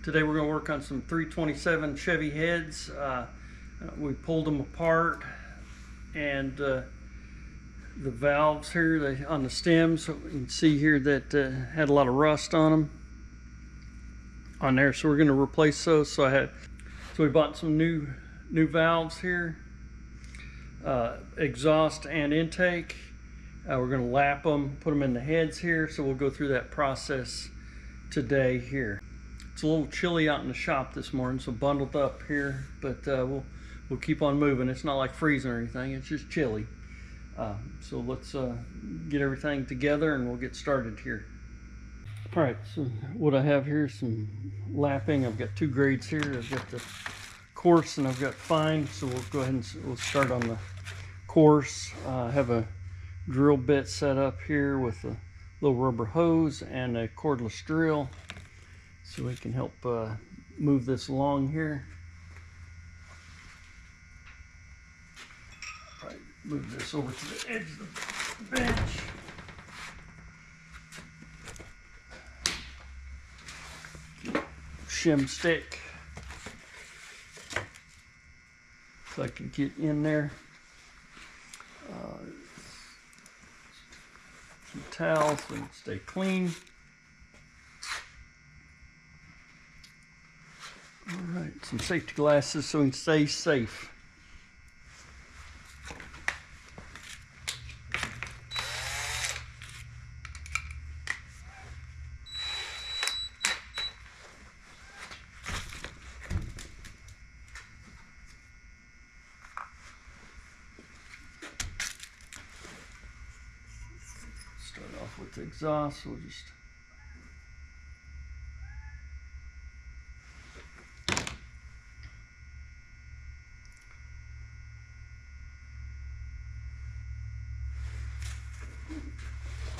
Today we're going to work on some 327 Chevy heads. We pulled them apart, and the valves here on the stems, so you can see here that had a lot of rust on them on there, so we're going to replace those. So we bought some new valves here, exhaust and intake. We're going to lap them, put them in the heads here, so we'll go through that process today here. It's a little chilly out in the shop this morning, so bundled up here, but we'll keep on moving. It's not like freezing or anything, it's just chilly. So let's get everything together and we'll get started here. All right, so what I have here is some lapping. I've got two grades here. I've got the coarse and I've got fine, so we'll go ahead and we'll start on the coarse. I have a drill bit set up here with a little rubber hose and a cordless drill, so we can help move this along here. Right, move this over to the edge of the bench. Shim stick so I can get in there. Some towels so we can stay clean. All right, some safety glasses so we can stay safe. Start off with the exhaust. We'll just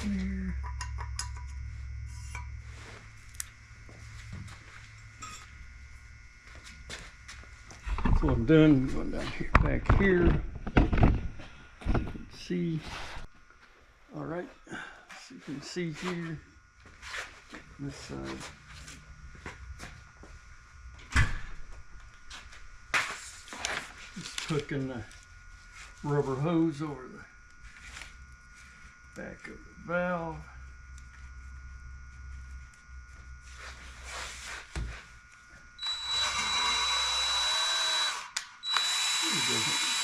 there. That's what I'm doing. Going down here, back here. You can see. All right, so you can see here this side. Just hooking the rubber hose over the back of the valve.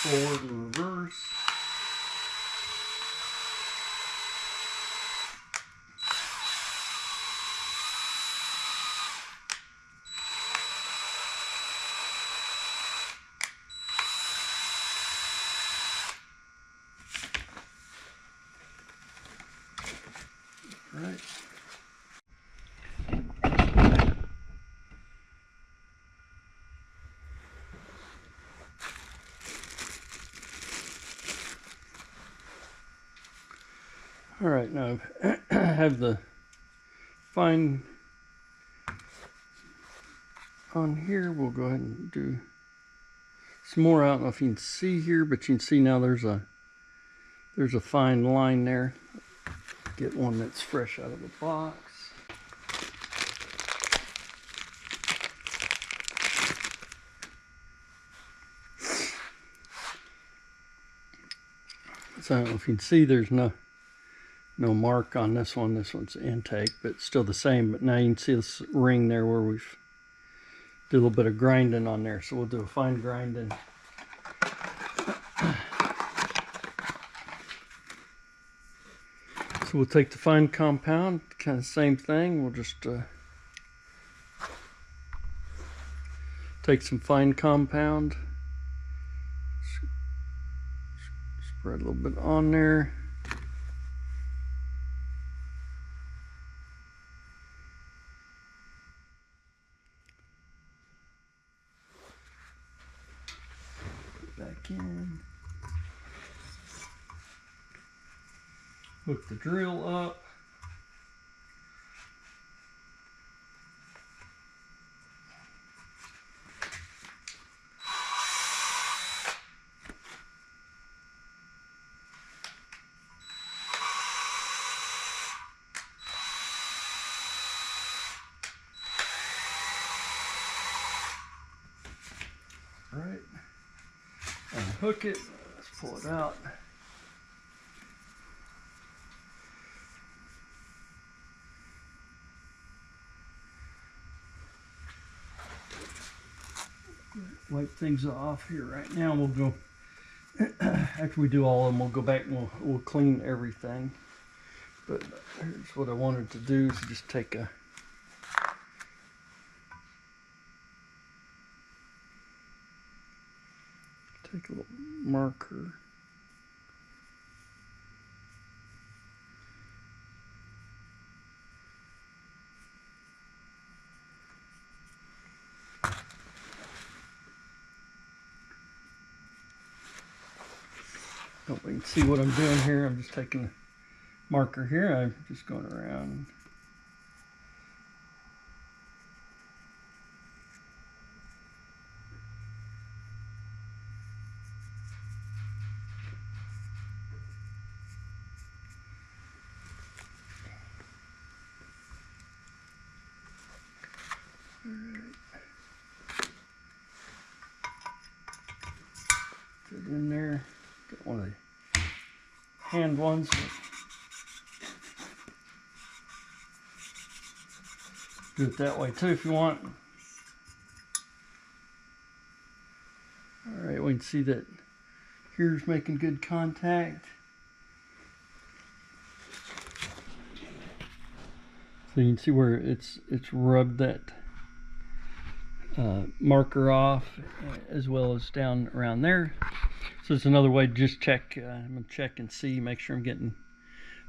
Forward and reverse. Right. All right, now I have the fine on here. We'll go ahead and do some more. I don't know if you can see here, but you can see now there's a fine line there. Get one that's fresh out of the box. So I don't know if you can see, there's no mark on this one. This one's intake, but still the same. But now you can see this ring there where we've did a little bit of grinding on there. So we'll do a fine grinding. So we'll take the fine compound, kind of same thing. We'll just take some fine compound, spread a little bit on there. Back in. Hook the drill up. Right. Unhook it. Let's pull it out. Wipe things off here right now. We'll go after we do all of them. We'll go back and we'll clean everything. But here's what I wanted to do: is just take a little marker. Hope we can see what I'm doing here. I'm just taking a marker here. I'm just going around. Put it in there. Get one of the hand ones. Do it that way too if you want. Alright, we can see that here's making good contact. So you can see where it's rubbed that marker off, as well as down around there. So it's another way to just check. I'm going to check and see, make sure I'm getting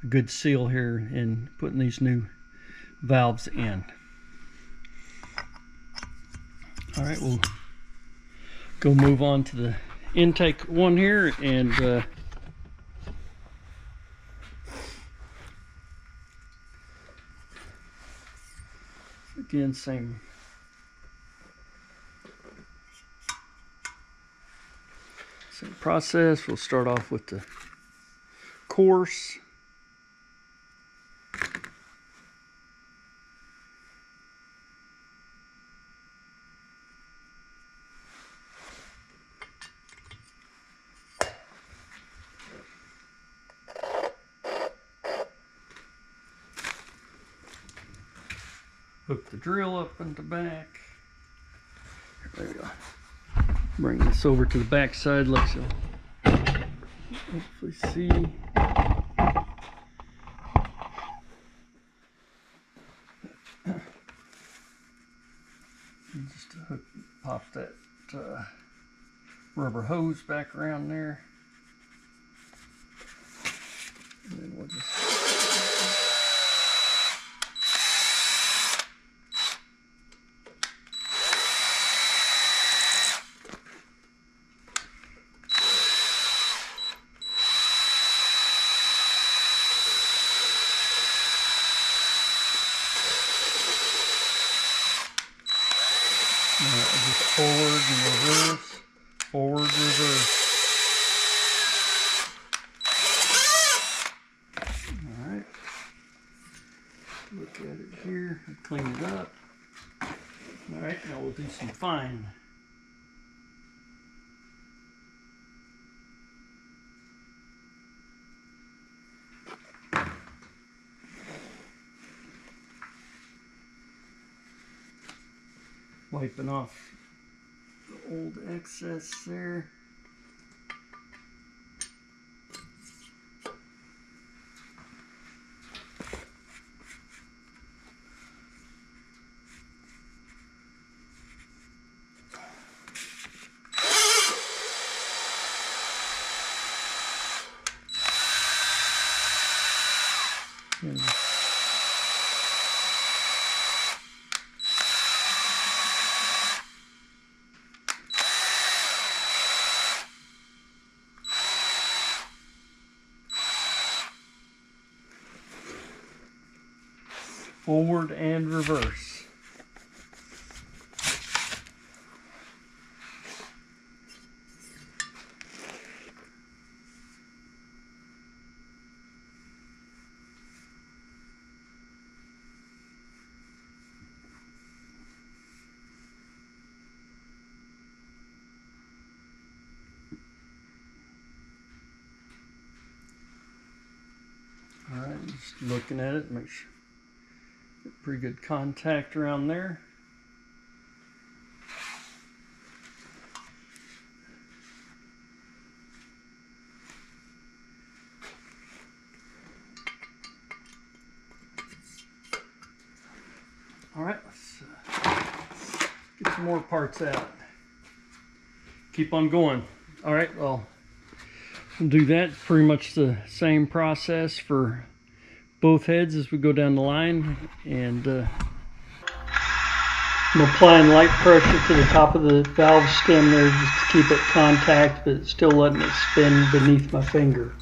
a good seal here and putting these new valves in. All right, we'll go move on to the intake one here, and again, same process. We'll start off with the coarse. Hook the drill up in the back. There we go. Bring this over to the back side, like so. Hopefully see. Just hook, pop that rubber hose back around there. And then we'll just just forward and reverse, forward, reverse. All right. Look at it here. Clean it up. All right. Now we'll do some fine. Wiping off the old excess there. And forward and reverse. Looking at it, make sure pretty good contact around there. All right, let's get some more parts out. Keep on going. All right, well, we'll do that. Pretty much the same process for both heads as we go down the line. And I'm applying light pressure to the top of the valve stem there just to keep it contact, but still letting it spin beneath my finger.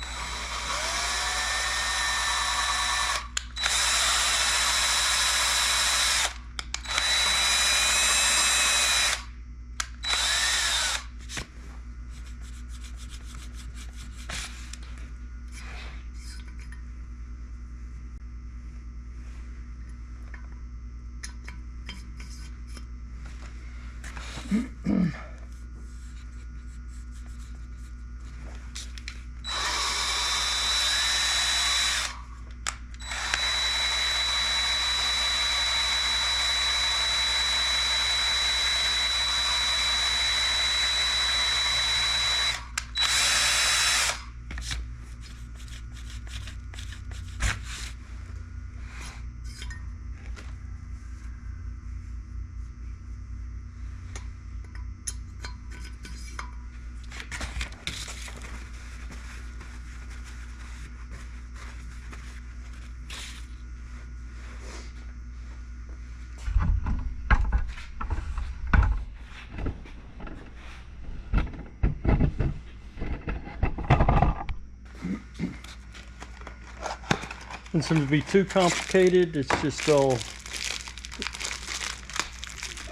Doesn't seem to be too complicated. It's just all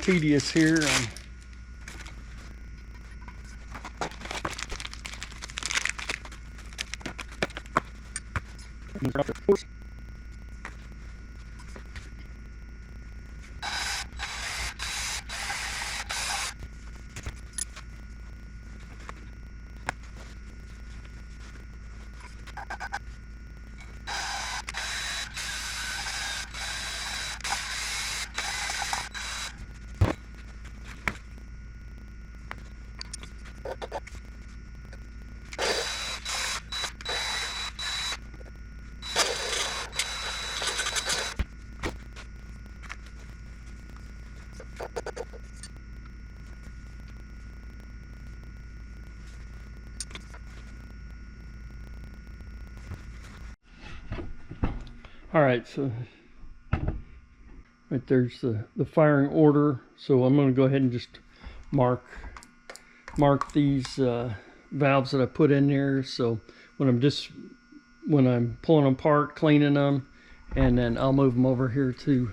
tedious here. All right, so right there's the firing order. So I'm going to go ahead and just mark these valves that I put in there. So when I'm pulling them apart, cleaning them, and then I'll move them over here to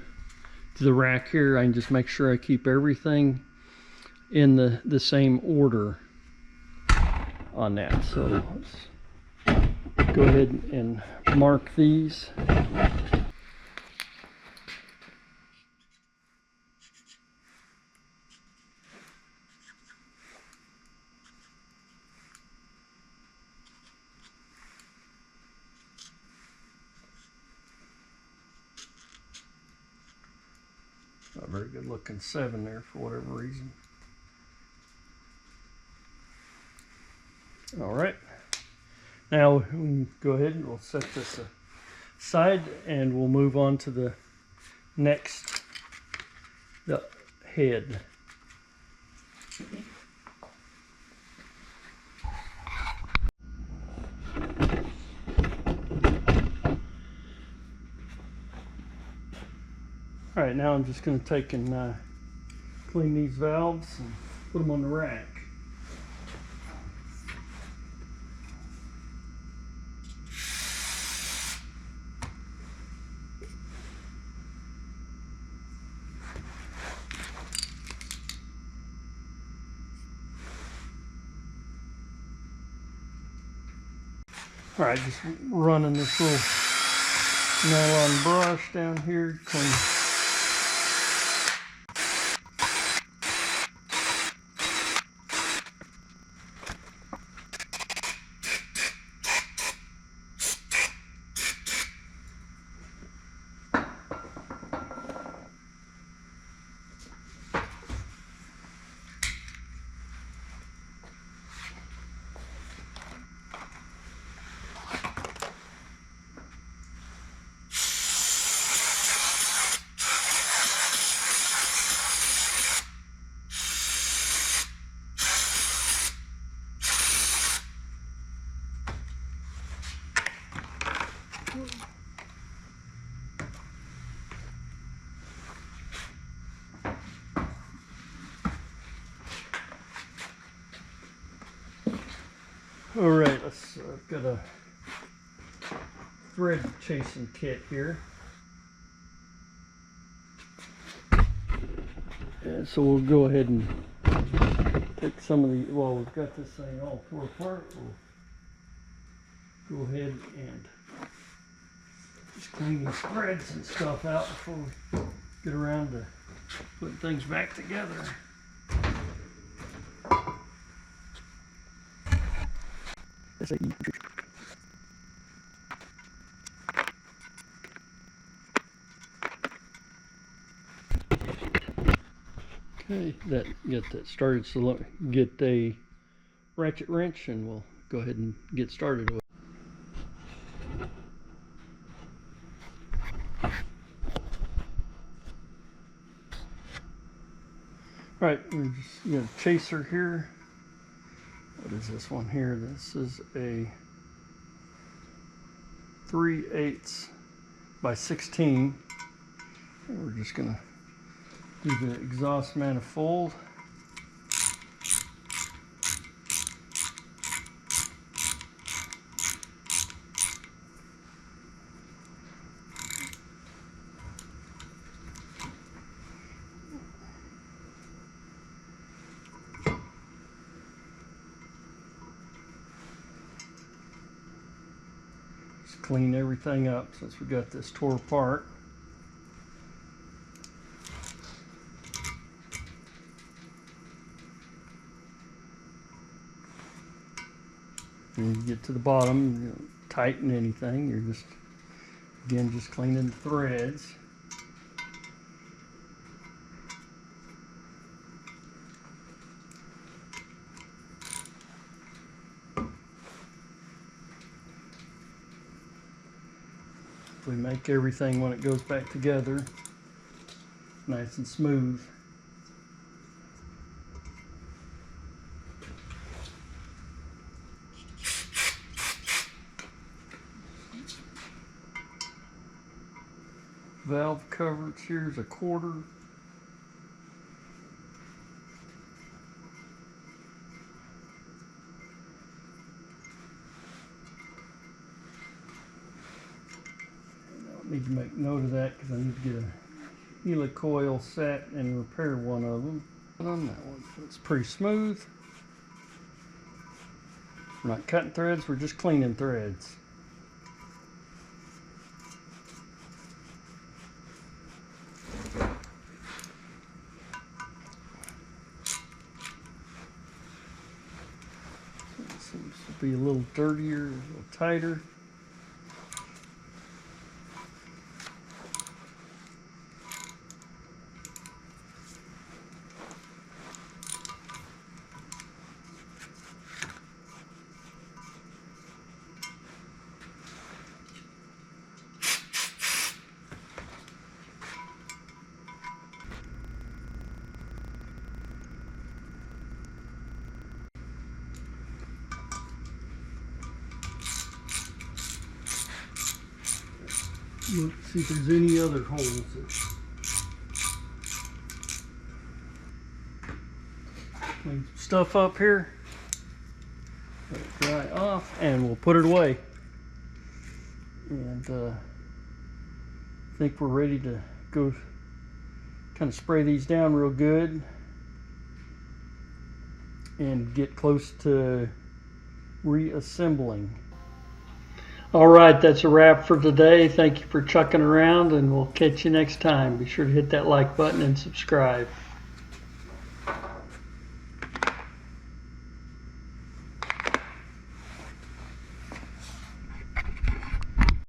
the rack here. I can just make sure I keep everything in the same order on that. So let's go ahead and mark these. Not a very good looking 7 there for whatever reason. All right, now we can go ahead and we'll set this aside and we'll move on to the next, the head. All right, now I'm just going to take and clean these valves and put them on the rack. All right, just running this little nylon brush down here, clean. All right, let's got a thread chasing kit here. And so we'll go ahead and take some of the, well, we've got this thing all tore apart. We'll go ahead and just clean these threads and stuff out before we get around to putting things back together. Okay, get that started. So let me get a ratchet wrench and we'll go ahead and get started with it. All right, we're just got a chaser here. What is this one here? This is a 3/8 by 16. And we're just gonna do the exhaust manifold. Just clean everything up since we got this tore apart. When you get to the bottom, you don't tighten anything. You're just, again, just cleaning the threads. We make everything when it goes back together nice and smooth. Valve covers, here's a 1/4. I need to make note of that because I need to get a helicoil set and repair one of them. But on that one, it's pretty smooth. We're not cutting threads, we're just cleaning threads. Seems to be a little dirtier, a little tighter. Look, see if there's any other holes. Clean some stuff up here. Let it dry off, and we'll put it away. And I think we're ready to go. Kind of spray these down real good, and get close to reassembling. All right, that's a wrap for today. Thank you for chucking around, and we'll catch you next time. Be sure to hit that like button and subscribe.